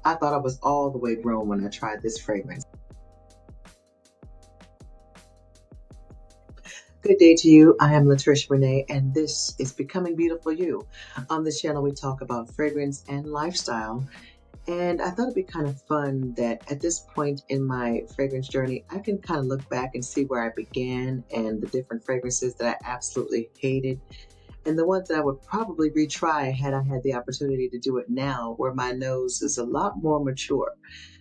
I thought I was all the way grown when I tried this fragrance. Good day to you. I am LaTricia Renee, and this is Becoming Beautiful You. On this channel, we talk about fragrance and lifestyle. And I thought it'd be kind of fun that at this point in my fragrance journey, I can kind of look back and see where I began and the different fragrances that I absolutely hated, and the ones that I would probably retry had I had the opportunity to do it now, where my nose is a lot more mature.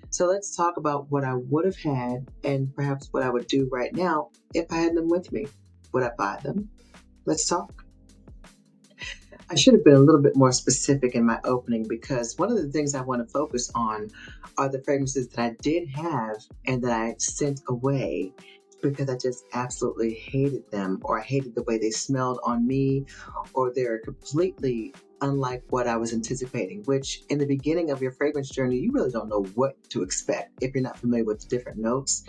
So let's talk about what I would have had and perhaps what I would do right now if I had them with me. Would I buy them? Let's talk. I should have been a little bit more specific in my opening, because one of the things I want to focus on are the fragrances that I did have and that I sent away because I just absolutely hated them, or I hated the way they smelled on me, or they're completely unlike what I was anticipating, which in the beginning of your fragrance journey, you really don't know what to expect if you're not familiar with the different notes.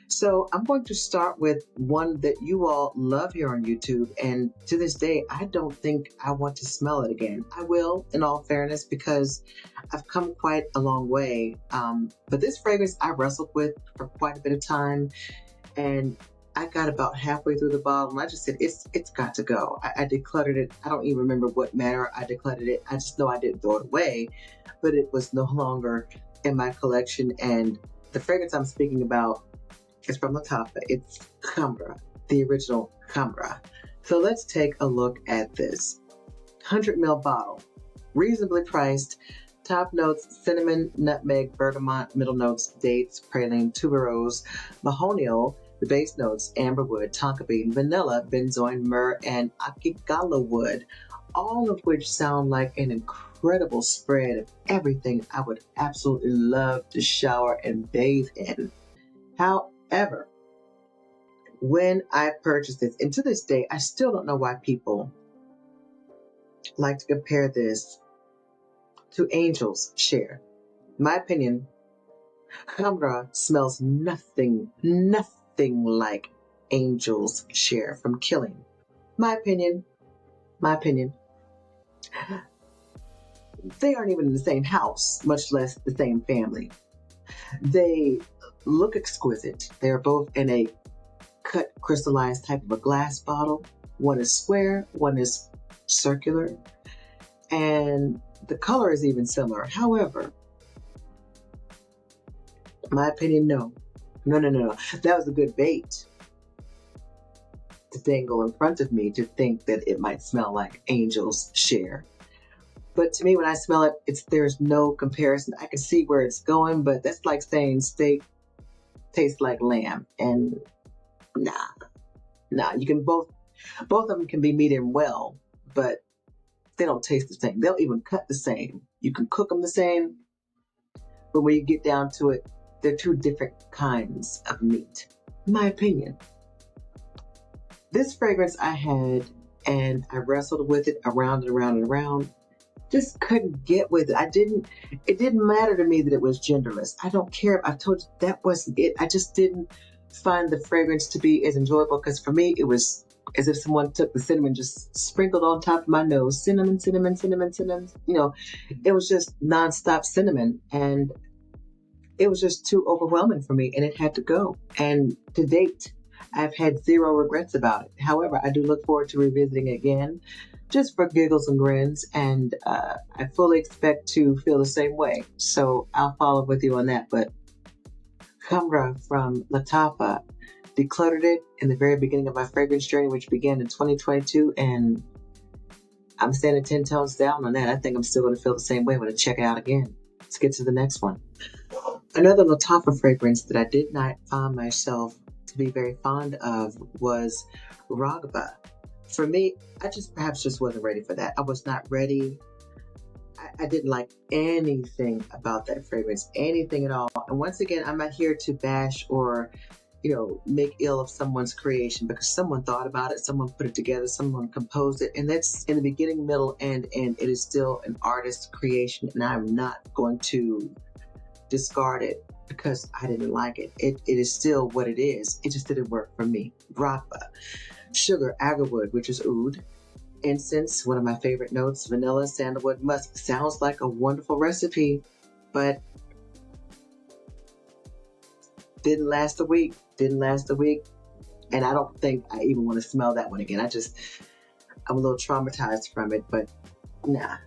So I'm going to start with one that you all love here on YouTube, and to this day, I don't think I want to smell it again. I will, in all fairness, because I've come quite a long way. But this fragrance I wrestled with for quite a bit of time, and I got about halfway through the bottle, and I just said, it's got to go. I decluttered it. I don't even remember what manner I decluttered it. I just know I didn't throw it away, but it was no longer in my collection. And the fragrance I'm speaking about is from Lattafa. It's Khamrah, the original Khamrah. So let's take a look at this 100 ml bottle, reasonably priced. Top notes: cinnamon, nutmeg, bergamot. Middle notes: dates, praline, tuberose, mahonial. The base notes: amberwood, tonka bean, vanilla, benzoin, myrrh, and akigala wood, all of which sound like an incredible spread of everything I would absolutely love to shower and bathe in. However, when I purchased this, and to this day, I still don't know why people like to compare this to Angel's Share. In my opinion, Khamrah smells nothing like Angel's Share from Killing. My opinion. They aren't even in the same house, much less the same family. They look exquisite. They are both in a cut crystallized type of a glass bottle. One is square, one is circular, and the color is even similar. However, my opinion, no. That was a good bait to dangle in front of me to think that it might smell like Angel's Share. But to me, when I smell it, there's no comparison. I can see where it's going, but that's like saying steak tastes like lamb. And nah, you can both of them can be medium well, but they don't taste the same. They'll even cut the same. You can cook them the same, but when you get down to it, they're two different kinds of meat, in my opinion. This fragrance I had, and I wrestled with it around and around and around. Just couldn't get with it. It didn't matter to me that it was genderless. I don't care. I told you that wasn't it. I just didn't find the fragrance to be as enjoyable, because for me, it was as if someone took the cinnamon, just sprinkled on top of my nose. Cinnamon. You know, it was just nonstop cinnamon, and it was just too overwhelming for me, and it had to go. And to date, I've had zero regrets about it. However, I do look forward to revisiting it again, just for giggles and grins, and I fully expect to feel the same way. So I'll follow up with you on that. But Khamrah from Lattafa, decluttered it in the very beginning of my fragrance journey, which began in 2022, and I'm standing 10 toes down on that. I think I'm still going to feel the same way when I check it out again. Let's get to the next one. Another Lattafa fragrance that I did not find myself to be very fond of was Raghba. For me, I perhaps wasn't ready for that. I was not ready. I didn't like anything about that fragrance, anything at all. And once again, I'm not here to bash or, make ill of someone's creation, because someone thought about it, someone put it together, someone composed it, and that's in the beginning, middle, and end. It is still an artist's creation, and I'm not going to discard it because I didn't like it. It is still what it is. It just didn't work for me. Raghba. Sugar, agarwood, which is oud. Incense, one of my favorite notes. Vanilla, sandalwood, musk. Sounds like a wonderful recipe, but Didn't last a week. Didn't last a week. And I don't think I even want to smell that one again. I'm a little traumatized from it, but nah.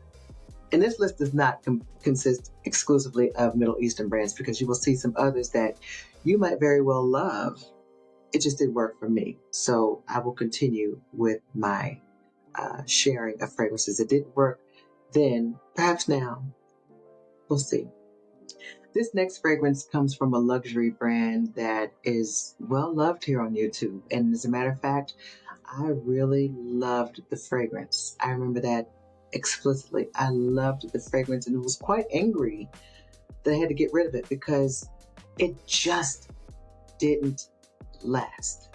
And this list does not consist exclusively of Middle Eastern brands, because you will see some others that you might very well love. It just didn't work for me. So I will continue with my sharing of fragrances. It didn't work then, perhaps now. We'll see. This next fragrance comes from a luxury brand that is well loved here on YouTube. And as a matter of fact, I really loved the fragrance. I remember that explicitly. I loved the fragrance and was quite angry that I had to get rid of it because it just didn't last.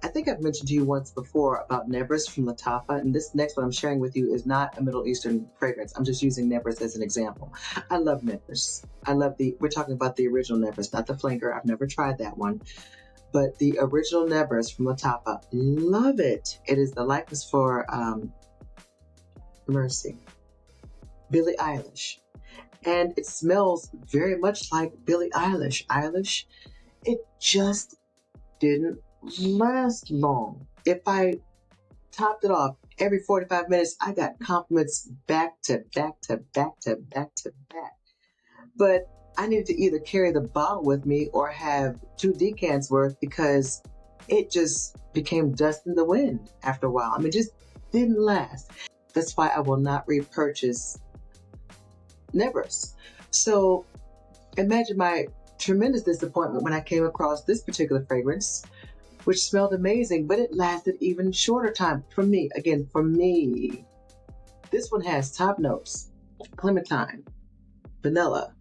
I think I've mentioned to you once before about Nebras from Lattafa, and this next one I'm sharing with you is not a Middle Eastern fragrance. I'm just using Nebras as an example. I love Nebras. We're talking about the original Nebras, not the flanker. I've never tried that one. But the original Nebras from Lattafa, love it. It is the likeness for Billie Eilish. And it smells very much like Billie Eilish. It just didn't last long. If I topped it off every 45 minutes, I got compliments back to back to back to back to back. But I needed to either carry the bottle with me or have 2 decants worth, because it just became dust in the wind after a while. I mean, it just didn't last. That's why I will not repurchase Nebras. So imagine my tremendous disappointment when I came across this particular fragrance, which smelled amazing, but it lasted even shorter time for me. Again, for me. This one has top notes: clementine, vanilla,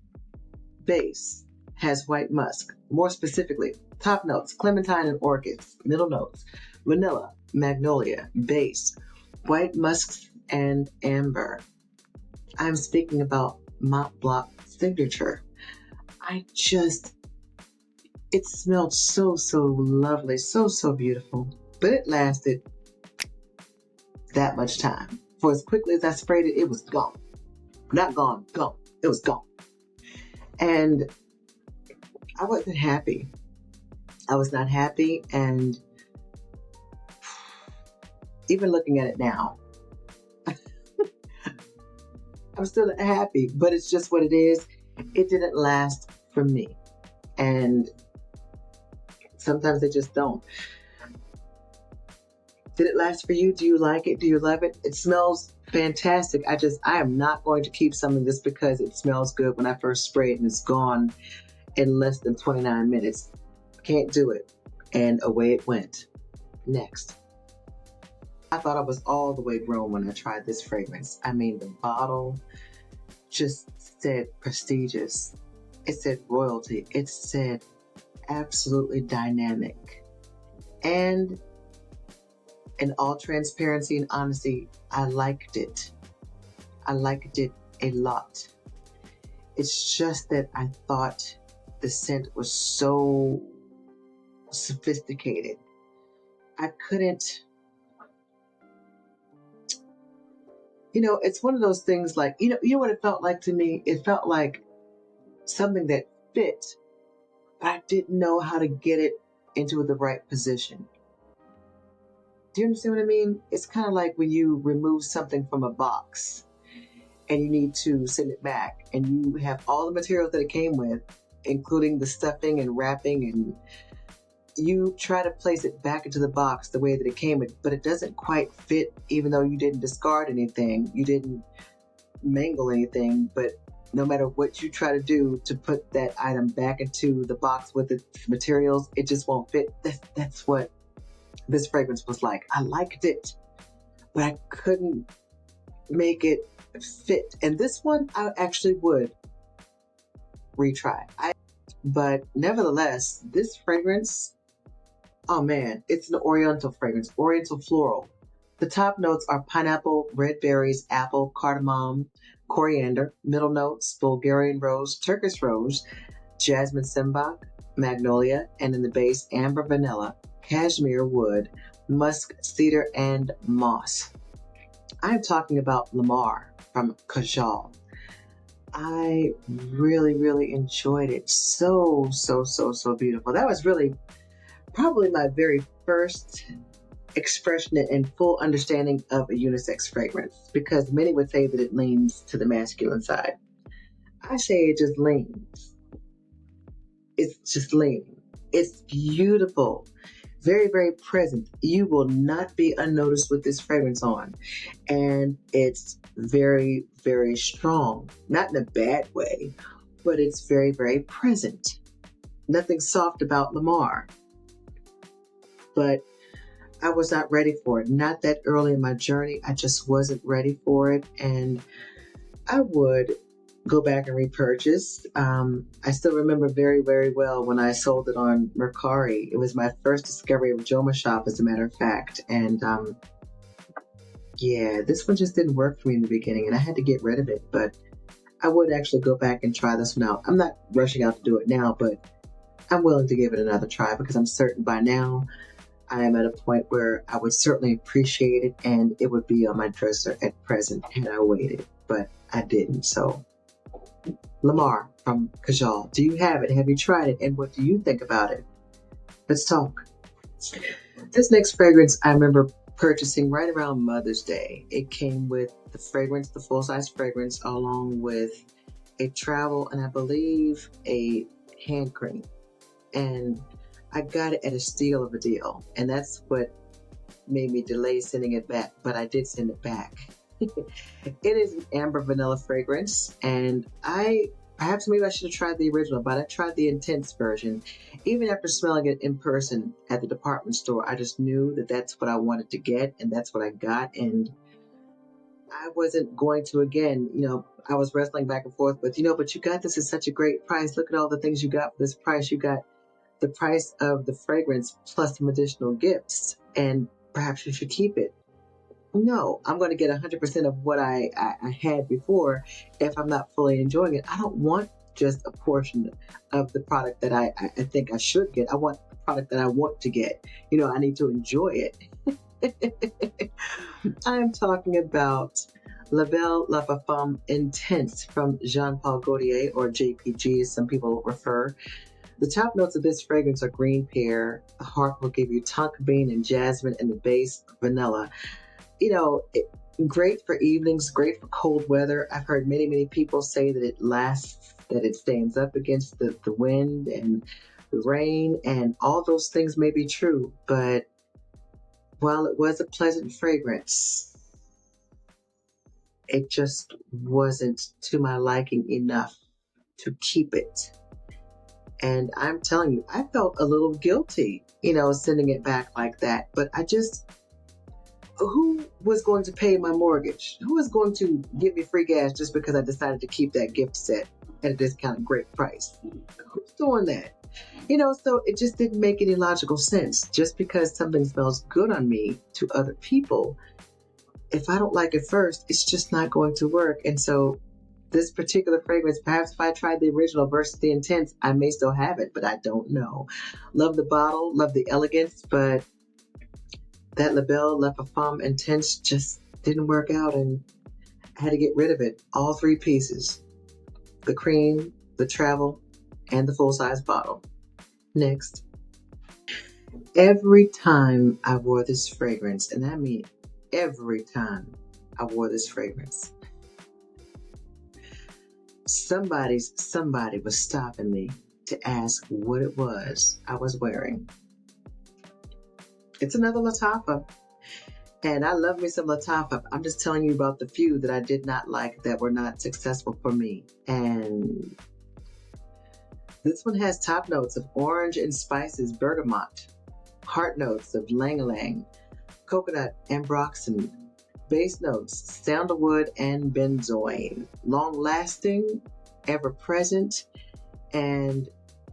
base, has white musk. More specifically, top notes: clementine and orchids. Middle notes: vanilla, magnolia, base, white musks, and amber. I'm speaking about Mont Blanc signature. It smelled so lovely, so beautiful, but it lasted that much time. For as quickly as I sprayed it, it was gone. Not gone, gone. It was gone. And I wasn't happy. I was not happy, and even looking at it now, I'm still not happy, but it's just what it is. It didn't last for me. And sometimes they just don't. Did it last for you? Do you like it? Do you love it? It smells fantastic. I am not going to keep something just because it smells good when I first spray it and it's gone in less than 29 minutes. Can't do it. And away it went. Next. I thought I was all the way grown when I tried this fragrance. I mean, the bottle just said prestigious. It said royalty. It said absolutely dynamic. And in all transparency and honesty, I liked it. I liked it a lot. It's just that I thought the scent was so sophisticated. I couldn't, it's one of those things like, you know what it felt like to me? It felt like something that fit, but I didn't know how to get it into the right position. Do you understand what I mean? It's kind of like when you remove something from a box and you need to send it back, and you have all the materials that it came with, including the stuffing and wrapping, and you try to place it back into the box the way that it came with, but it doesn't quite fit, even though you didn't discard anything, you didn't mangle anything, but no matter what you try to do to put that item back into the box with its materials, it just won't fit. That's what this fragrance was like. I liked it, but I couldn't make it fit. And this one I actually would retry. But nevertheless, this fragrance, oh man, it's an oriental fragrance, oriental floral. The top notes are pineapple, red berries, apple, cardamom, coriander. Middle notes: Bulgarian rose, Turkish rose, jasmine sembach, magnolia, and in the base, amber, vanilla, cashmere wood, musk, cedar, and moss. I'm talking about Lamar from Kajal. I really, really enjoyed it. So, so, so, so beautiful. That was really probably my very first expression and full understanding of a unisex fragrance, because many would say that it leans to the masculine side. I say it just leans. It's just leaning. It's beautiful. Very, very present. You will not be unnoticed with this fragrance on. And it's very, very strong. Not in a bad way, but it's very, very present. Nothing soft about Lamar, but I was not ready for it. Not that early in my journey. I just wasn't ready for it. And I would go back and repurchase. I still remember very, very well when I sold it on Mercari. It was my first discovery of Joma Shop, as a matter of fact. And yeah, this one just didn't work for me in the beginning, and I had to get rid of it. But I would actually go back and try this one out. I'm not rushing out to do it now, but I'm willing to give it another try, because I'm certain by now I am at a point where I would certainly appreciate it, and it would be on my dresser at present had I waited, but I didn't. So, Lamar from Kajal, do you have it? Have you tried it? And what do you think about it? Let's talk. This next fragrance I remember purchasing right around Mother's Day. It came with the fragrance, the full-size fragrance, along with a travel and I believe a hand cream. And I got it at a steal of a deal. And that's what made me delay sending it back, but I did send it back. It is an amber vanilla fragrance, and perhaps maybe I should have tried the original, but I tried the intense version. Even after smelling it in person at the department store, I just knew that that's what I wanted to get, and that's what I got. And I wasn't going to again, I was wrestling back and forth with, but you got this at such a great price. Look at all the things you got for this price. You got the price of the fragrance plus some additional gifts, and perhaps you should keep it. No, I'm going to get 100% of what I had before if I'm not fully enjoying it. I don't want just a portion of the product that I think I should get. I want the product that I want to get. I need to enjoy it. I'm talking about La Belle La Parfum Intense from Jean Paul Gaultier, or JPG as some people refer. The top notes of this fragrance are green pear. The heart will give you tonka bean and jasmine, and the base vanilla. Great for evenings, great for cold weather. I've heard many, many people say that it lasts, that it stands up against the wind and the rain, and all those things may be true. But while it was a pleasant fragrance, it just wasn't to my liking enough to keep it. And I'm telling you, I felt a little guilty, sending it back like that. But who was going to pay my mortgage? Who was going to give me free gas just because I decided to keep that gift set at a discounted great price? Who's doing that? So it just didn't make any logical sense. Just because something smells good on me to other people, if I don't like it first, it's just not going to work. And so this particular fragrance, perhaps if I tried the original versus the intense, I may still have it, but I don't know. Love the bottle, love the elegance, but that La Belle La Parfum Intense just didn't work out, and I had to get rid of it. All three pieces: the cream, the travel, and the full-size bottle. Next. Every time I wore this fragrance, and I mean every time I wore this fragrance, somebody was stopping me to ask what it was I was wearing. It's another Lattafa. And I love me some Lattafa. I'm just telling you about the few that I did not like, that were not successful for me. And this one has top notes of orange and spices, bergamot, heart notes of ylang-ylang, coconut, ambroxan, base notes, sandalwood, and benzoin. Long-lasting, ever-present, and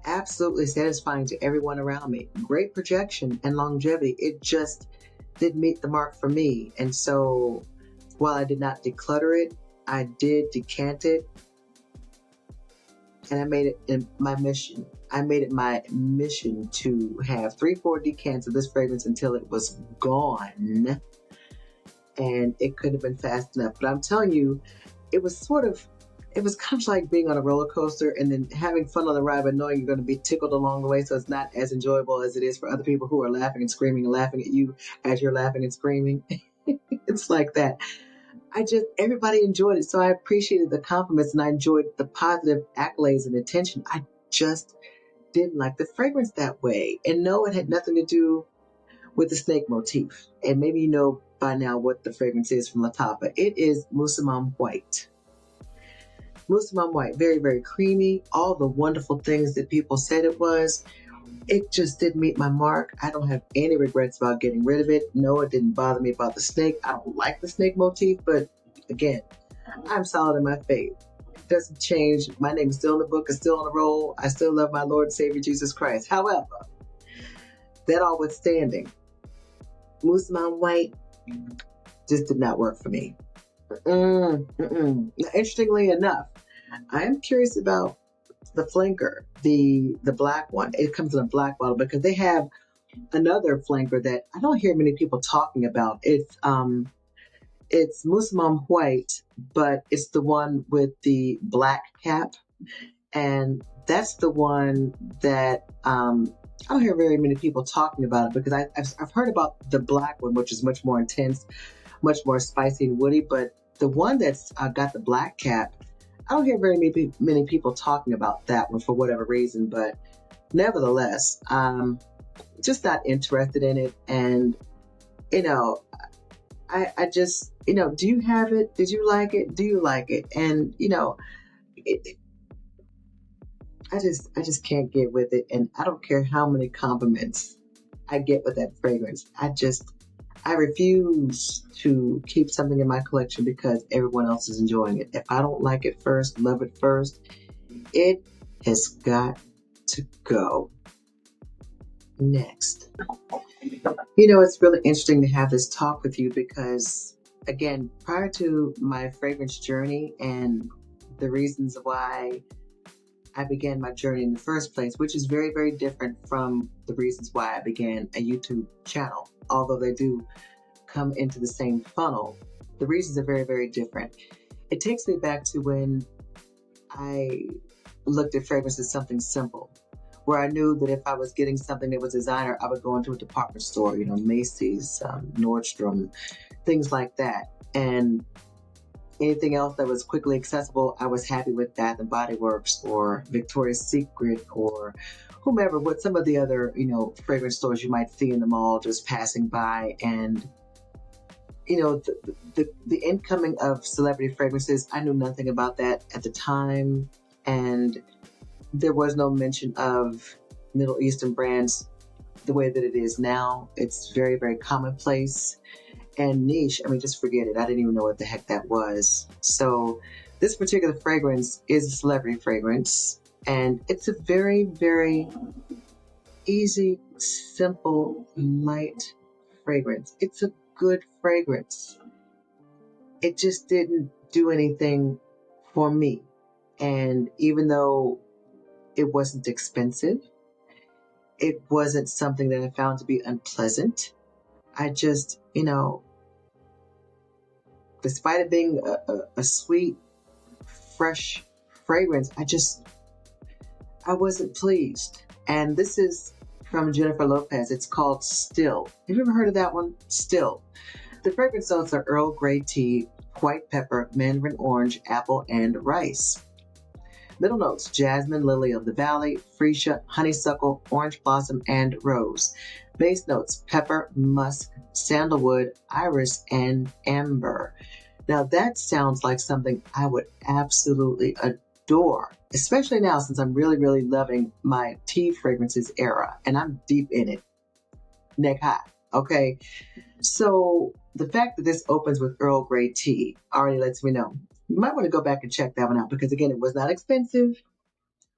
absolutely satisfying to everyone around me. Great projection and longevity. It just didn't meet the mark for me. And so while I did not declutter it, I did decant it, and I made it my mission. I made it my mission to have 3-4 decants of this fragrance until it was gone. And it couldn't have been fast enough. But I'm telling you, it was sort of it was kind of like being on a roller coaster and then having fun on the ride, but knowing you're going to be tickled along the way. So it's not as enjoyable as it is for other people who are laughing and screaming and laughing at you as you're laughing and screaming. It's like that. Everybody enjoyed it. So I appreciated the compliments and I enjoyed the positive accolades and attention. I just didn't like the fragrance that way. And no, it had nothing to do with the snake motif. And maybe you know by now what the fragrance is from Lattafa. It is Musamam White. Musamam White, very, very creamy. All the wonderful things that people said it was. It just didn't meet my mark. I don't have any regrets about getting rid of it. No, it didn't bother me about the snake. I don't like the snake motif, but again, I'm solid in my faith. It doesn't change. My name is still in the book, it's still on the roll. I still love my Lord and Savior Jesus Christ. However, that notwithstanding, Musamam White just did not work for me. Now, interestingly enough, I am curious about the flanker, the black one. It comes in a black bottle because they have another flanker that I don't hear many people talking about. It's Musamam White, but it's the one with the black cap, and that's the one that I don't hear very many people talking about it because I've heard about the black one, which is much more intense, much more spicy and woody, but the one that's got the black cap, I don't hear very many people talking about that one for whatever reason, but nevertheless, just not interested in it. And, I just, do you have it? Did you like it? Do you like it? And, I just can't get with it. And I don't care how many compliments I get with that fragrance. I refuse to keep something in my collection because everyone else is enjoying it. If I don't like it first, love it first, it has got to go. Next. It's really interesting to have this talk with you because, again, prior to my fragrance journey and the reasons why I began my journey in the first place, which is very, very different from the reasons why I began a YouTube channel, although they do come into the same funnel. The reasons are very, very different. It takes me back to when I looked at fragrance as something simple, where I knew that if I was getting something that was designer, I would go into a department store, Macy's, Nordstrom, things like that. And anything else that was quickly accessible, I was happy with Bath and Body Works or Victoria's Secret or whomever, with some of the other, fragrance stores you might see in the mall just passing by. And, the incoming of celebrity fragrances, I knew nothing about that at the time. And there was no mention of Middle Eastern brands the way that it is now. It's very, very commonplace and niche. I mean, just forget it. I didn't even know what the heck that was. So this particular fragrance is a celebrity fragrance, and it's a very, very easy, simple, light fragrance. It's a good fragrance. It just didn't do anything for me. And even though it wasn't expensive, it wasn't something that I found to be unpleasant. I just, despite it being a sweet, fresh fragrance, I wasn't pleased. And this is from Jennifer Lopez. It's called Still. Have you ever heard of that one? Still. The fragrance notes are Earl Grey tea, white pepper, mandarin orange, apple, and rice. Middle notes, jasmine, lily of the valley, freesia, honeysuckle, orange blossom, and rose. Base notes, pepper, musk, sandalwood, iris, and amber. Now that sounds like something I would absolutely adore, especially now since I'm really, really loving my tea fragrances era, and I'm deep in it, neck high, okay? So the fact that this opens with Earl Grey tea already lets me know. You might want to go back and check that one out because, again, it was not expensive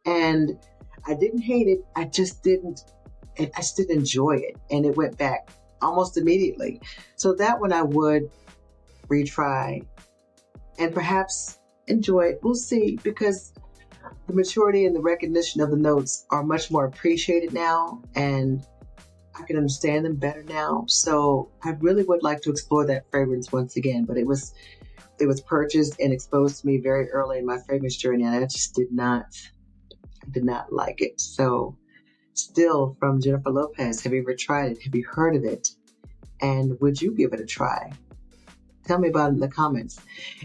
and I didn't hate it. I just didn't enjoy it, and it went back almost immediately. So that one I would retry and perhaps enjoy it. We'll see, because the maturity and the recognition of the notes are much more appreciated now, and I can understand them better now. So I really would like to explore that fragrance once again, but it was It was purchased and exposed to me very early in my fragrance journey, and I just did not like it. So, still from Jennifer Lopez, have you ever tried it? Have you heard of it? And would you give it a try? Tell me about it in the comments.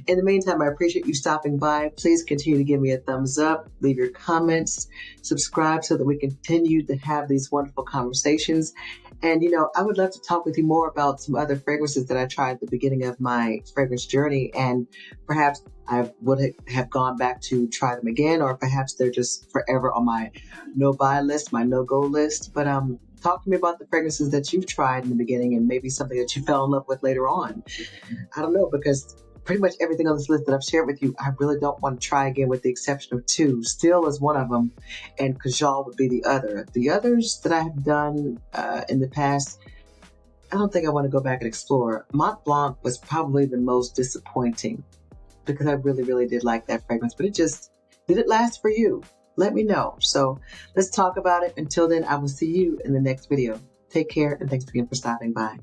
In the meantime, I appreciate you stopping by. Please continue to give me a thumbs up, leave your comments, subscribe so that we continue to have these wonderful conversations. And, I would love to talk with you more about some other fragrances that I tried at the beginning of my fragrance journey. And perhaps I would have gone back to try them again, or perhaps they're just forever on my no-buy list, my no-go list. But talk to me about the fragrances that you've tried in the beginning and maybe something that you fell in love with later on. I don't know, because pretty much everything on this list that I've shared with you, I really don't want to try again, with the exception of two. Still is one of them, and Kajal would be the other. The others that I have done in the past, I don't think I want to go back and explore. Mont Blanc was probably the most disappointing, because I really, really did like that fragrance, but did it last for you? Let me know. So let's talk about it. Until then, I will see you in the next video. Take care, and thanks again for stopping by.